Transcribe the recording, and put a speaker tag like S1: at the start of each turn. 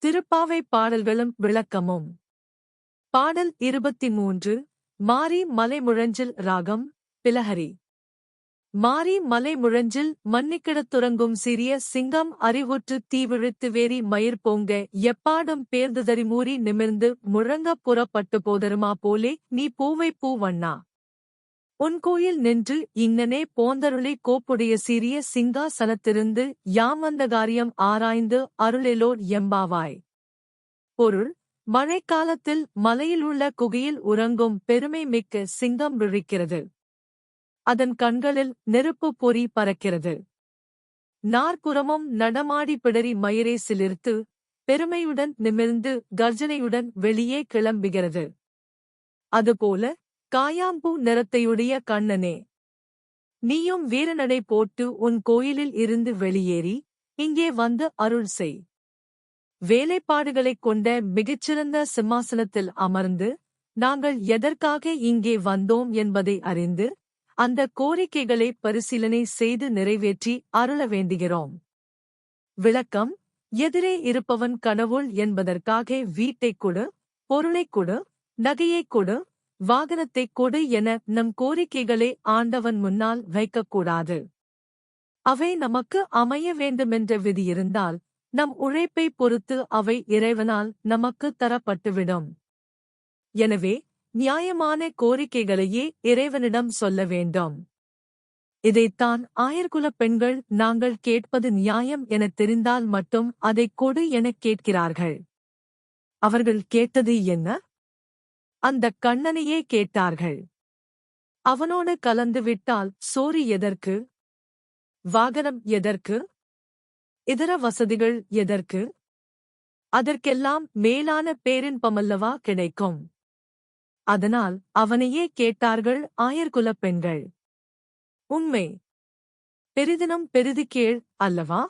S1: திருப்பாவை பாடல்களும் விளக்கமும். பாடல் 23. மாரி மலைமுழஞ்சில் ராகம் பிலஹரி. மாரி மலைமுழஞ்சில் மன்னிக்கிடத்துறங்கும் சிறிய சிங்கம் அறிவுற்றுத் தீவிழித்து வேரி மயிர் பொங்க எப்பாடும் பேர்ந்துதறிமூறி நிமிர்ந்து முழங்கப் புறப்பட்டு போதருமா போலே நீ பூவைப் பூ வண்ணா. உன் கோயில் நின்று இங்ஙனே போந்தருளி கோப்புடைய சிறிய சிங்காசனத்திருந்து யாம் வந்த காரியம் ஆராய்ந்து அருளெலோர் எம்பாவாய். பொருள்: மழைக்காலத்தில் மலையிலுள்ள குகையில் உறங்கும் பெருமை மிக்க சிங்கம் விழிக்கிறது. அதன் கண்களில் நெருப்புப் பொறி பறக்கிறது. நாற்புறமும் நடமாடி பிடரி மயிரை சிலிர்த்து பெருமையுடன் நிமிர்ந்து கர்ஜனையுடன் வெளியே கிளம்புகிறது. அதுபோல காயாம்பூ நிறத்தையுடைய கண்ணனே, நீயும் வீரநடை போட்டு உன் கோயிலில் இருந்து வெளியேறி இங்கே வந்து அருள் செய். வேலைப்பாடுகளைக் கொண்ட மிகச்சிறந்த சிம்மாசனத்தில் அமர்ந்து நாங்கள் எதற்காக இங்கே வந்தோம் என்பதை அறிந்து அந்த கோரிக்கைகளை பரிசீலனை செய்து நிறைவேற்றி அருள வேண்டுகிறோம். விளக்கம்: எதிரே இருப்பவன் கடவுள் என்பதற்காக வீட்டைக் கொடு, பொருளைக் கொடு, நகையைக் கொடு, வாகனத்தைக் கொடு என நம் கோரிக்கைகளை ஆண்டவன் முன்னால் வைக்கக்கூடாது. அவை நமக்கு அமைய வேண்டுமென்ற விதியிருந்தால் நம் உழைப்பைப் பொறுத்து அவை இறைவனால் நமக்கு தரப்பட்டுவிடும். எனவே நியாயமான கோரிக்கைகளையே இறைவனிடம் சொல்ல வேண்டும். இதைத்தான் ஆயர்குலப் பெண்கள் நாங்கள் கேட்பது நியாயம் எனத் தெரிந்தால் மட்டும் அதைக் கொடு எனக் கேட்கிறார்கள். அவர்கள் கேட்டது என்ன? அந்தக் கண்ணனையே கேட்டார்கள். அவனோடு கலந்துவிட்டால் சோறு எதற்கு? வாகனம் எதற்கு? இதர வசதிகள் எதற்கு? அதற்கெல்லாம் மேலான பேரின்பமல்லவா கிடைக்கும். அதனால் அவனையே கேட்டார்கள் ஆயர்குலப் பெண்கள். உண்மை. பெரிதினும் பெரிது கேள் அல்லவா?